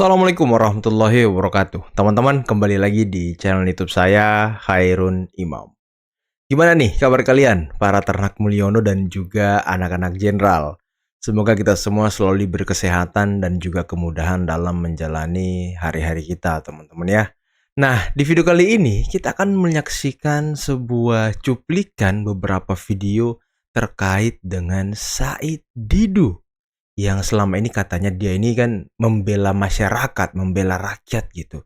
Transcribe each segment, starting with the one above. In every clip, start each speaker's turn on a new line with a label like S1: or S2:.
S1: Assalamualaikum warahmatullahi wabarakatuh. Teman-teman, kembali lagi di channel YouTube saya, Khairun Imam. Gimana nih kabar kalian, para ternak Mulyono dan juga anak-anak jenderal? Semoga kita semua selalu diberi kesehatan dan juga kemudahan dalam menjalani hari-hari kita, teman-teman ya. Nah, di video kali ini kita akan menyaksikan sebuah cuplikan beberapa video terkait dengan Said Didu, yang selama ini katanya dia ini kan membela masyarakat, membela rakyat gitu.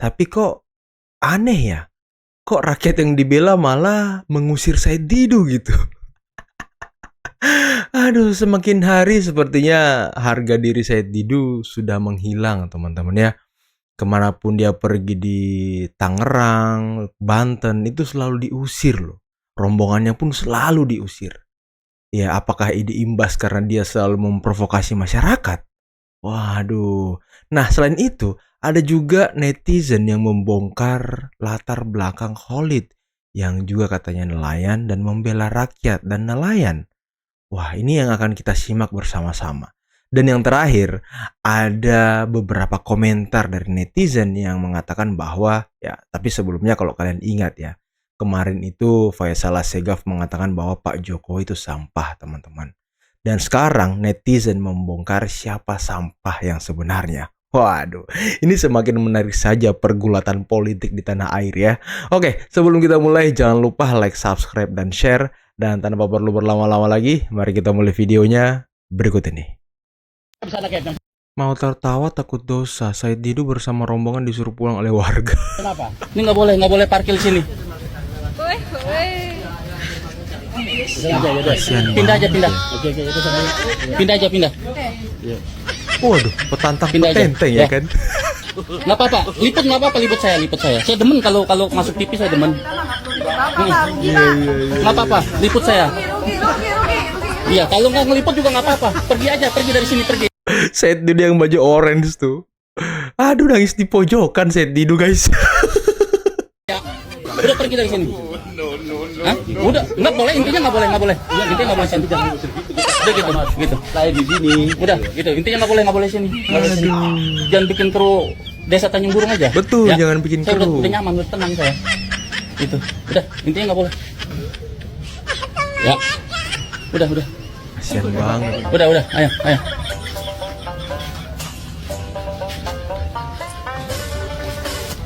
S1: Tapi kok aneh ya, kok rakyat yang dibela malah mengusir Said Didu gitu. Aduh, semakin hari sepertinya harga diri Said Didu sudah menghilang, teman-teman ya. Kemanapun dia pergi di Tangerang, Banten, itu selalu diusir loh. Rombongannya pun selalu diusir. Ya, apakah ini imbas karena dia selalu memprovokasi masyarakat? Waduh. Nah, selain itu, ada juga netizen yang membongkar latar belakang Khalid, yang juga katanya nelayan dan membela rakyat dan nelayan. Wah, ini yang akan kita simak bersama-sama. Dan yang terakhir, ada beberapa komentar dari netizen yang mengatakan bahwa, ya, tapi sebelumnya kalau kalian ingat ya, kemarin itu Faisal Assegaf mengatakan bahwa Pak Jokowi itu sampah, teman-teman. Dan sekarang netizen membongkar siapa sampah yang sebenarnya. Waduh, ini semakin menarik saja pergulatan politik di tanah air ya. Oke, sebelum kita mulai jangan lupa like, subscribe, dan share. Dan tanpa perlu berlama-lama lagi, mari kita mulai videonya berikut ini. Mau tertawa takut dosa, Said Didu bersama rombongan disuruh pulang oleh warga.
S2: Kenapa? Ini nggak boleh parkir sini. Pindah aja. Pindah aja.
S1: Waduh, petantang
S2: Pindah
S1: petenteng
S2: aja.
S1: ya kan?
S2: Nggak apa-apa, liput saya. Saya demen kalau masuk TV saya demen. Nggak apa-apa, liput saya. Iya, kalau nggak ngeliput juga nggak apa-apa. Pergi dari sini, pergi.
S1: Said Didu yang baju orange tuh. Aduh, nangis di pojokan Said Didu guys.
S2: Ya, udah pergi dari sini. Hah? Udah, nggak boleh, intinya nggak boleh. Iya, intinya nggak boleh sini. Udah gitu. Saya di sini. Udah, gitu. Intinya nggak boleh sini. Jangan bikin kru desa Tanjung Burung aja.
S1: Betul,
S2: ya?
S1: jangan bikin
S2: saya
S1: kru.
S2: udah nyaman, udah tenang saya. Gitu. Udah, intinya nggak boleh. Ya. Udah.
S1: Kasian banget.
S2: Udah, ayo.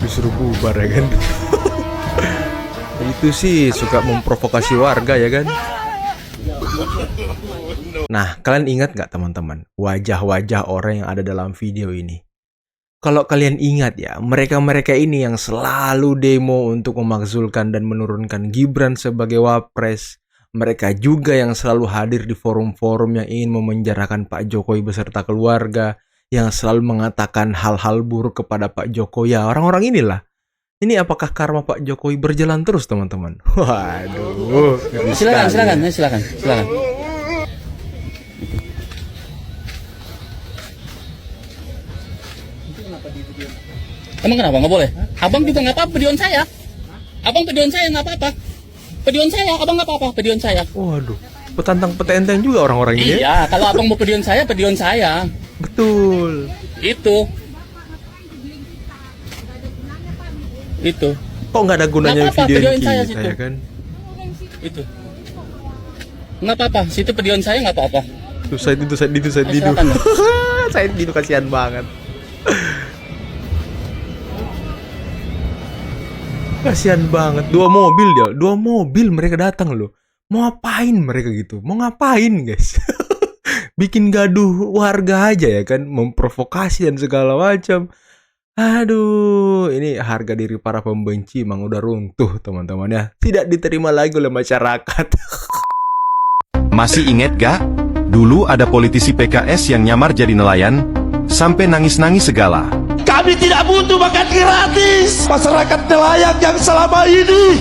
S1: Disuruh bubar ya kan? Itu sih suka memprovokasi warga ya kan? Nah, kalian ingat nggak teman-teman wajah-wajah orang yang ada dalam video ini? Kalau kalian ingat ya, mereka-mereka ini yang selalu demo untuk memakzulkan dan menurunkan Gibran sebagai wapres. Mereka juga yang selalu hadir di forum-forum yang ingin memenjarakan Pak Jokowi beserta keluarga, yang selalu mengatakan hal-hal buruk kepada Pak Jokowi. Ya, orang-orang inilah. Ini apakah karma Pak Jokowi berjalan terus, teman-teman? Waduh.
S2: Silakan. Emang kenapa nggak boleh? Abang juga nggak apa-apa videoin saya. Abang videoin saya nggak apa-apa. Videoin saya, abang nggak apa-apa videoin saya.
S1: Waduh, petantang petenteng juga orang-orang ini.
S2: Iya, kalau abang mau videoin saya.
S1: Betul.
S2: Itu.
S1: Kok nggak ada gunanya videoin
S2: saya
S1: kita
S2: situ.
S1: ya kan?
S2: Itu. Nggak apa-apa, situ videoin saya nggak apa-apa.
S1: Tuh Said Didu.
S2: Silakan, ya.
S1: Said Didu kasihan banget. Kasihan banget. Dua mobil mereka datang loh. Mau ngapain mereka gitu? Mau ngapain guys? Bikin gaduh warga aja ya kan? Memprovokasi dan segala macam. Aduh, ini harga diri para pembenci emang udah runtuh teman-teman ya. Tidak diterima lagi oleh masyarakat.
S3: Masih inget gak? Dulu ada politisi PKS yang nyamar jadi nelayan, sampai nangis-nangis segala.
S4: Kami tidak butuh makan gratis. Masyarakat nelayan yang selama ini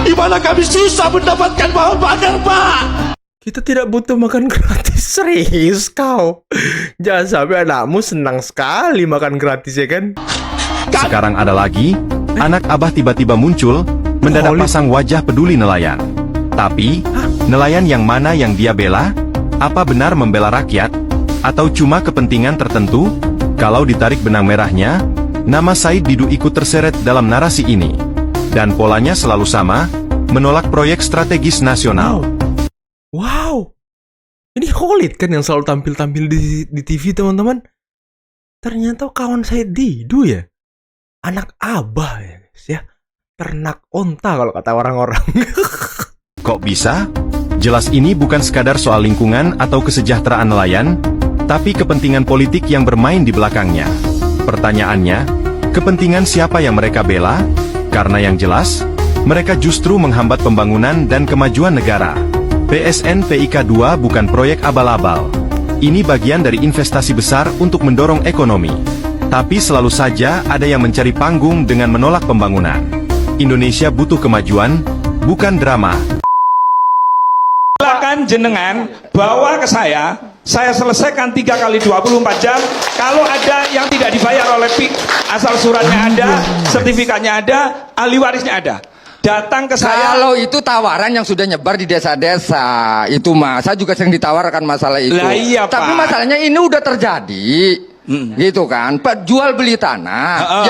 S4: di mana kami susah mendapatkan bahan bakar, Pak.
S1: Kita tidak butuh makan gratis. Serius kau? Jangan sampai anakmu senang sekali makan gratis ya kan?
S3: Sekarang ada lagi, anak abah tiba-tiba muncul, mendadak pasang wajah peduli nelayan. Tapi, nelayan yang mana yang dia bela? Apa benar membela rakyat? Atau cuma kepentingan tertentu? Kalau ditarik benang merahnya, nama Said Didu ikut terseret dalam narasi ini. Dan polanya selalu sama, menolak proyek strategis nasional.
S1: Wow. Ini Khalid kan yang selalu tampil-tampil di TV, teman-teman. Ternyata kawan saya Didu ya. Anak abah ya, guys ya. Ternak onta kalau kata orang-orang.
S3: Kok bisa? Jelas ini bukan sekadar soal lingkungan atau kesejahteraan nelayan, tapi kepentingan politik yang bermain di belakangnya. Pertanyaannya, kepentingan siapa yang mereka bela? Karena yang jelas, mereka justru menghambat pembangunan dan kemajuan negara. PSN PIK 2 bukan proyek abal-abal. Ini bagian dari investasi besar untuk mendorong ekonomi. Tapi selalu saja ada yang mencari panggung dengan menolak pembangunan. Indonesia butuh kemajuan, bukan drama.
S5: Silakan jenengan bawa ke saya selesaikan 3 kali 24 jam. Kalau ada yang tidak dibayar oleh PIK, asal suratnya ada, sertifikatnya ada, ahli warisnya ada, datang ke saya.
S6: Kalau itu tawaran yang sudah nyebar di desa-desa, itu Mas, saya juga sering ditawarkan masalah itu.
S5: Lah iya,
S6: tapi
S5: Pak.
S6: masalahnya ini udah terjadi. Gitu kan, Pak, jual beli tanah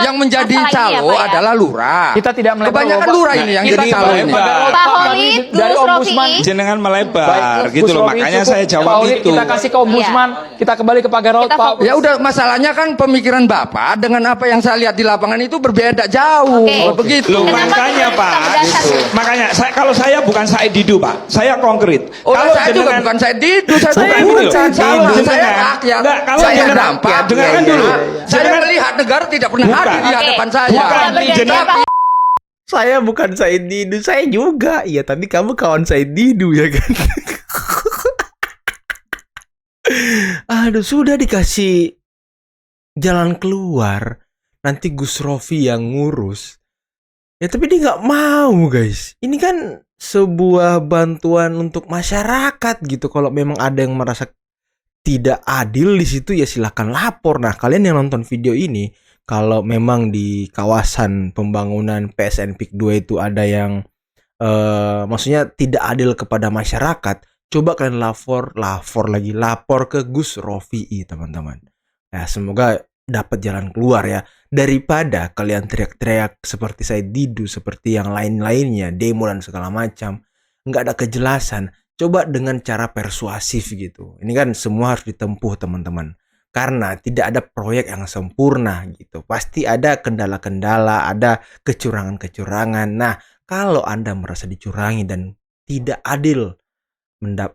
S6: yang menjadi calo
S7: ya,
S6: adalah lurah.
S8: Kita tidak melebar.
S6: Kebanyakan
S8: Pak.
S6: lurah ini yang
S5: Kita
S6: jadi calo ini.
S5: melebar.
S7: Pak Khalid,
S8: Dari
S7: Gus
S8: Ombudsman.
S7: Rofi.
S5: Jenengan melebar
S8: Baik,
S5: gitu
S8: Gus
S5: loh,
S8: Rofi
S5: makanya
S8: cukup.
S5: saya
S8: Pak
S5: jawab
S8: Khalid,
S5: itu.
S8: kita kasih ke Ombudsman, kita kembali ke Pak Garot.
S7: Kita
S8: Pak.
S7: fokus.
S6: Ya udah, masalahnya kan pemikiran Bapak dengan apa yang saya lihat di lapangan itu berbeda jauh.
S7: Oke.
S6: Begitu.
S5: Loh,
S7: Kenapa
S5: makanya
S7: tidak
S5: Pak,
S7: kita berdasarkan?
S5: makanya kalau saya bukan Said Didu Pak, saya konkret.
S6: Oh,
S5: Kalau
S6: saya juga bukan saya Didu, saya
S5: Bukan
S6: bukan
S5: gitu.
S6: saya
S5: Jenengan.
S6: saya rakyat.
S5: Enggak, kalau
S6: Saya
S5: jenengan
S6: dampak.
S5: rakyat, dengarkan dulu.
S6: Saya
S5: Jenengan-
S6: melihat negara tidak pernah
S5: Bukan.
S6: hadir di
S7: Oke.
S6: hadapan saya.
S5: Bukan.
S7: Kita berjanji,
S5: Jenengan-
S7: Pak.
S1: Saya bukan Said Didu, saya juga. Iya, tapi kamu kawan Said Didu ya kan? Aduh, sudah dikasih jalan keluar. Nanti Gus Rofi yang ngurus. Ya, tapi dia nggak mau, guys. Ini kan sebuah bantuan untuk masyarakat gitu. Kalau memang ada yang merasa tidak adil di situ, ya silakan lapor. Nah, kalian yang nonton video ini, kalau memang di kawasan pembangunan PSN PIK 2 itu ada yang maksudnya tidak adil kepada masyarakat, coba kalian lapor ke Gus Rofi'i, teman-teman. Ya, semoga dapat jalan keluar ya, daripada kalian teriak-teriak seperti saya Didu, seperti yang lain-lainnya, demo dan segala macam, nggak ada kejelasan. Coba dengan cara persuasif gitu. Ini kan semua harus ditempuh, teman-teman. Karena tidak ada proyek yang sempurna gitu. Pasti ada kendala-kendala, ada kecurangan-kecurangan. Nah, kalau Anda merasa dicurangi dan tidak adil,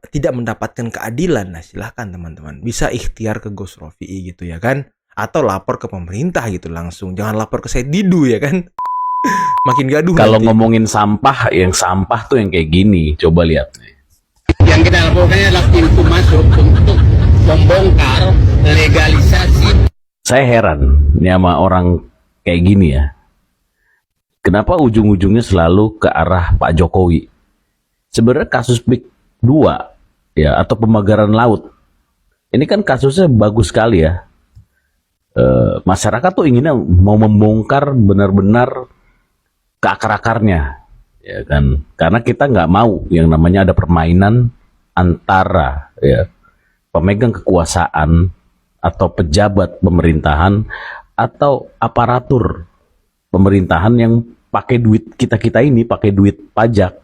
S1: tidak mendapatkan keadilan, nah silahkan teman-teman. Bisa ikhtiar ke Gus Rofi'i gitu ya kan. Atau lapor ke pemerintah gitu langsung. Jangan lapor ke saya Didu ya kan. Makin gaduh
S9: Kalau
S1: nanti.
S9: ngomongin sampah, yang sampah tuh yang kayak gini. Coba lihat nih.
S2: Yang kita lakukan adalah pintu masuk untuk membongkar legalisasi.
S9: Saya heran nih sama orang kayak gini ya. Kenapa ujung-ujungnya selalu ke arah Pak Jokowi? Sebenarnya kasus PIK 2 ya, atau pemagaran laut. Ini kan kasusnya bagus sekali ya. Masyarakat tuh inginnya mau membongkar benar-benar ke akar-akarnya, ya kan? Karena kita nggak mau yang namanya ada permainan antara ya pemegang kekuasaan atau pejabat pemerintahan atau aparatur pemerintahan yang pakai duit kita ini, pakai duit pajak.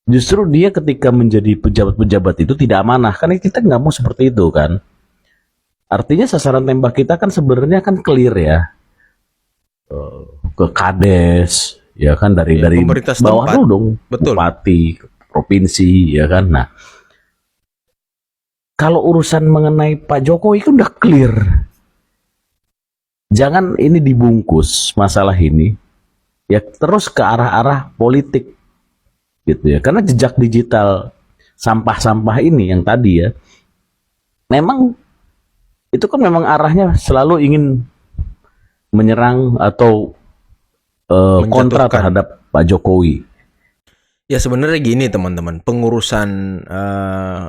S9: Justru dia ketika menjadi pejabat-pejabat itu tidak amanah, karena kita nggak mau seperti itu kan. Artinya sasaran tembak kita kan sebenarnya kan clear ya, ke kades ya kan, dari
S1: pemerintah
S9: bawah
S1: setempat.
S9: dulu dong,
S1: Betul.
S9: bupati, provinsi ya kan. Nah, kalau urusan mengenai Pak Jokowi itu udah clear. Jangan ini dibungkus masalah ini ya terus ke arah-arah politik gitu ya, karena jejak digital sampah-sampah ini yang tadi ya, memang itu kan memang arahnya selalu ingin menyerang atau kontra
S1: Menjatuhkan.
S9: terhadap Pak Jokowi.
S1: Ya sebenarnya gini teman-teman, pengurusan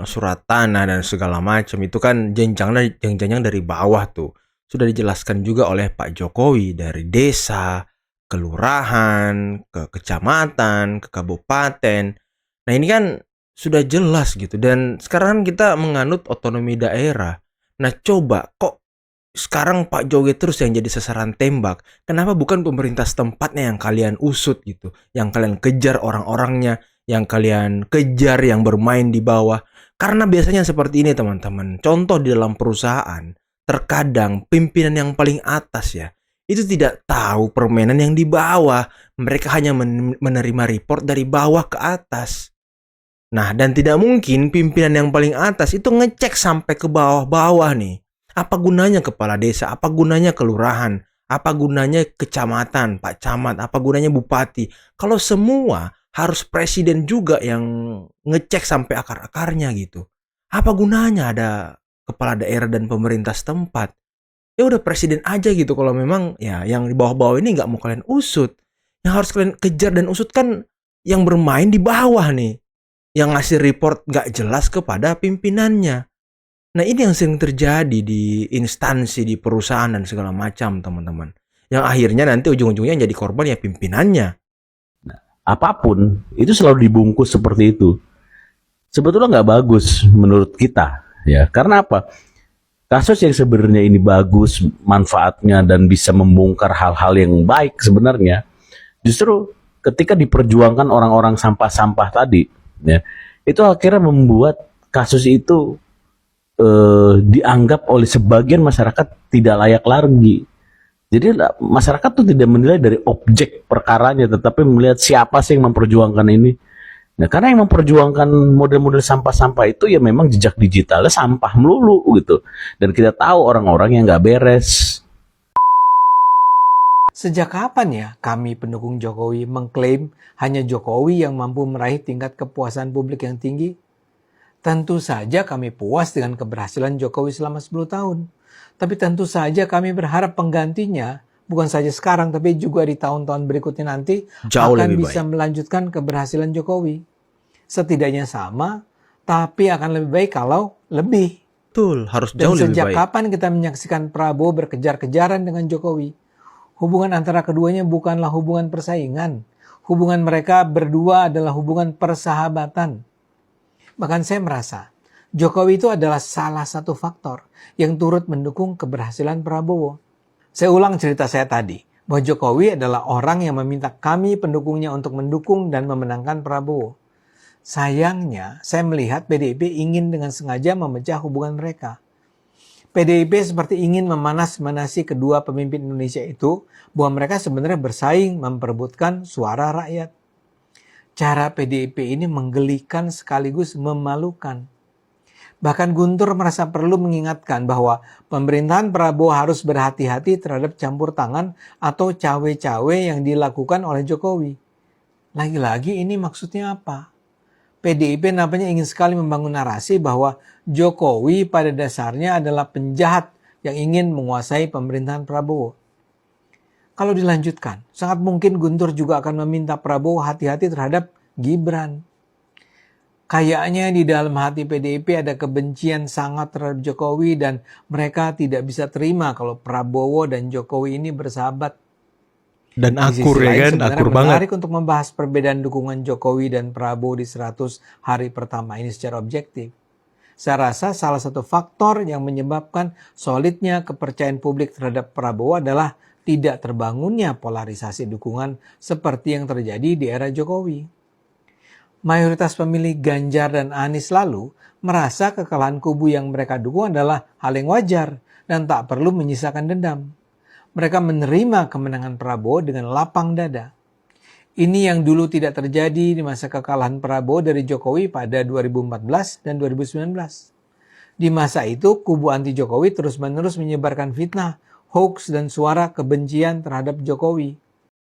S1: surat tanah dan segala macam itu kan jenjang dari bawah tuh. Sudah dijelaskan juga oleh Pak Jokowi dari desa, kelurahan, ke kecamatan, ke kabupaten. Nah ini kan sudah jelas gitu, dan sekarang kita menganut otonomi daerah. Nah coba kok sekarang Pak Jokowi terus yang jadi sasaran tembak? Kenapa bukan pemerintah setempatnya yang kalian usut gitu, yang kalian kejar orang-orangnya, yang kalian kejar yang bermain di bawah? Karena biasanya seperti ini teman-teman. Contoh di dalam perusahaan, terkadang pimpinan yang paling atas ya, itu tidak tahu permainan yang di bawah. Mereka hanya menerima report dari bawah ke atas. Nah, dan tidak mungkin pimpinan yang paling atas itu ngecek sampai ke bawah-bawah nih. Apa gunanya kepala desa? Apa gunanya kelurahan? Apa gunanya kecamatan, Pak Camat? Apa gunanya bupati? Kalau semua harus presiden juga yang ngecek sampai akar-akarnya gitu. Apa gunanya ada kepala daerah dan pemerintah setempat? Ya udah presiden aja gitu kalau memang ya yang di bawah-bawah ini nggak mau kalian usut. Yang harus kalian kejar dan usut kan yang bermain di bawah nih. Yang ngasih report gak jelas kepada pimpinannya. Nah ini yang sering terjadi di instansi, di perusahaan dan segala macam teman-teman. Yang akhirnya nanti ujung-ujungnya yang jadi korban ya pimpinannya.
S9: Apapun itu selalu dibungkus seperti itu. Sebetulnya nggak bagus menurut kita, ya. Karena apa? Kasus yang sebenarnya ini bagus manfaatnya dan bisa membongkar hal-hal yang baik sebenarnya, justru ketika diperjuangkan orang-orang sampah-sampah tadi, ya, itu akhirnya membuat kasus itu dianggap oleh sebagian masyarakat tidak layak lagi. Jadi masyarakat tuh tidak menilai dari objek perkaranya, tetapi melihat siapa sih yang memperjuangkan ini. Nah, karena yang memperjuangkan model-model sampah-sampah itu ya memang jejak digitalnya sampah melulu gitu. Dan kita tahu orang-orang yang nggak beres.
S7: Sejak kapan ya kami pendukung Jokowi mengklaim hanya Jokowi yang mampu meraih tingkat kepuasan publik yang tinggi? Tentu saja kami puas dengan keberhasilan Jokowi selama 10 tahun. Tapi tentu saja kami berharap penggantinya, bukan saja sekarang tapi juga di tahun-tahun berikutnya nanti
S1: Jauh
S7: akan
S1: lebih
S7: bisa
S1: baik.
S7: melanjutkan keberhasilan Jokowi. Setidaknya sama, tapi akan lebih baik kalau lebih.
S1: Betul, harus
S7: Dan
S1: jauh lebih
S7: sejak
S1: baik.
S7: kapan kita menyaksikan Prabowo berkejar-kejaran dengan Jokowi? Hubungan antara keduanya bukanlah hubungan persaingan. Hubungan mereka berdua adalah hubungan persahabatan. Bahkan saya merasa Jokowi itu adalah salah satu faktor yang turut mendukung keberhasilan Prabowo. Saya ulang cerita saya tadi, bahwa Jokowi adalah orang yang meminta kami pendukungnya untuk mendukung dan memenangkan Prabowo. Sayangnya, saya melihat PDIP ingin dengan sengaja memecah hubungan mereka. PDIP seperti ingin memanas-manasi kedua pemimpin Indonesia itu bahwa mereka sebenarnya bersaing memperebutkan suara rakyat. Cara PDIP ini menggelikan sekaligus memalukan. Bahkan Guntur merasa perlu mengingatkan bahwa pemerintahan Prabowo harus berhati-hati terhadap campur tangan atau cawe-cawe yang dilakukan oleh Jokowi. Lagi-lagi ini maksudnya apa? PDIP nampaknya ingin sekali membangun narasi bahwa Jokowi pada dasarnya adalah penjahat yang ingin menguasai pemerintahan Prabowo. Kalau dilanjutkan, sangat mungkin Guntur juga akan meminta Prabowo hati-hati terhadap Gibran. Kayaknya di dalam hati PDIP ada kebencian sangat terhadap Jokowi dan mereka tidak bisa terima kalau Prabowo dan Jokowi ini bersahabat.
S1: Dan
S7: Di sisi
S1: akur ya
S7: lain,
S1: kan,
S7: sebenarnya
S1: akur banget.
S7: menarik untuk membahas perbedaan dukungan Jokowi dan Prabowo di 100 hari pertama ini secara objektif. Saya rasa salah satu faktor yang menyebabkan solidnya kepercayaan publik terhadap Prabowo adalah tidak terbangunnya polarisasi dukungan seperti yang terjadi di era Jokowi. Mayoritas pemilih Ganjar dan Anies lalu merasa kekalahan kubu yang mereka dukung adalah hal yang wajar dan tak perlu menyisakan dendam. Mereka menerima kemenangan Prabowo dengan lapang dada. Ini yang dulu tidak terjadi di masa kekalahan Prabowo dari Jokowi pada 2014 dan 2019. Di masa itu, kubu anti Jokowi terus-menerus menyebarkan fitnah, hoax, dan suara kebencian terhadap Jokowi.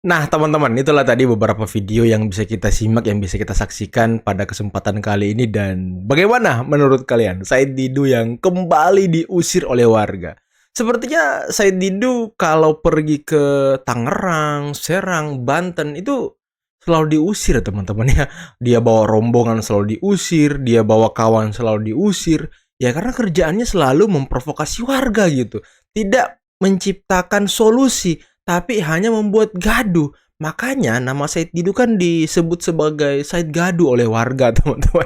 S1: Nah teman-teman, itulah tadi beberapa video yang bisa kita simak, yang bisa kita saksikan pada kesempatan kali ini. Dan bagaimana menurut kalian Said Didu yang kembali diusir oleh warga? Sepertinya Said Didu kalau pergi ke Tangerang, Serang, Banten itu selalu diusir teman-teman ya. Dia bawa rombongan selalu diusir, dia bawa kawan selalu diusir. Ya karena kerjaannya selalu memprovokasi warga gitu. Tidak menciptakan solusi, tapi hanya membuat gaduh. Makanya nama Said Didu kan disebut sebagai Said Gaduh oleh warga teman-teman.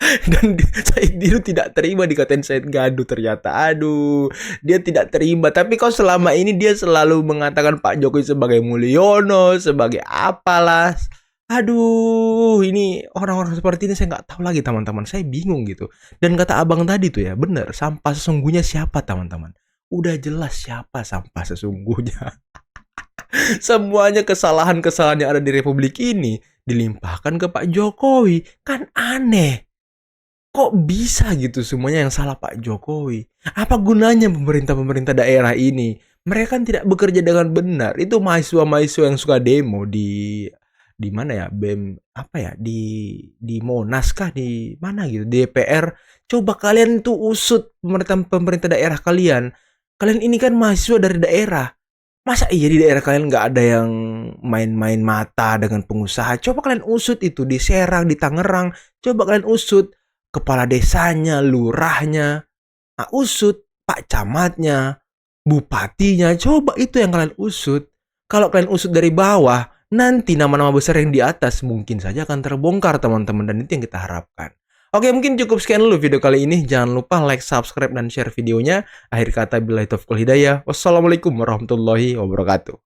S1: Dan Said Didu tidak terima dikatain Said gaduh ternyata. Aduh, dia tidak terima. Tapi kok selama ini dia selalu mengatakan Pak Jokowi sebagai Mulyono, sebagai apalah. Aduh, ini orang-orang seperti ini saya nggak tahu lagi teman-teman. Saya bingung gitu. Dan kata abang tadi tuh ya, bener. Sampah sesungguhnya siapa teman-teman? Udah jelas siapa sampah sesungguhnya. Semuanya kesalahan-kesalahan yang ada di Republik ini dilimpahkan ke Pak Jokowi. Kan aneh. Kok bisa gitu semuanya yang salah Pak Jokowi? Apa gunanya pemerintah-pemerintah daerah ini? Mereka kan tidak bekerja dengan benar. Itu mahasiswa-mahasiswa yang suka demo di mana ya? BEM apa ya? Di Monas kah? Di mana gitu? DPR. Coba kalian tuh usut pemerintah daerah kalian. Kalian ini kan mahasiswa dari daerah. Masa iya di daerah kalian nggak ada yang main-main mata dengan pengusaha? Coba kalian usut itu di Serang, di Tangerang. Coba kalian usut kepala desanya, lurahnya, usut Pak Camatnya, bupatinya. Coba itu yang kalian usut. Kalau kalian usut dari bawah, nanti nama-nama besar yang di atas mungkin saja akan terbongkar teman-teman. Dan itu yang kita harapkan. Oke, mungkin cukup sekian dulu video kali ini. Jangan lupa like, subscribe, dan share videonya. Akhir kata, billahi taufiq wal hidayah. Wassalamualaikum warahmatullahi wabarakatuh.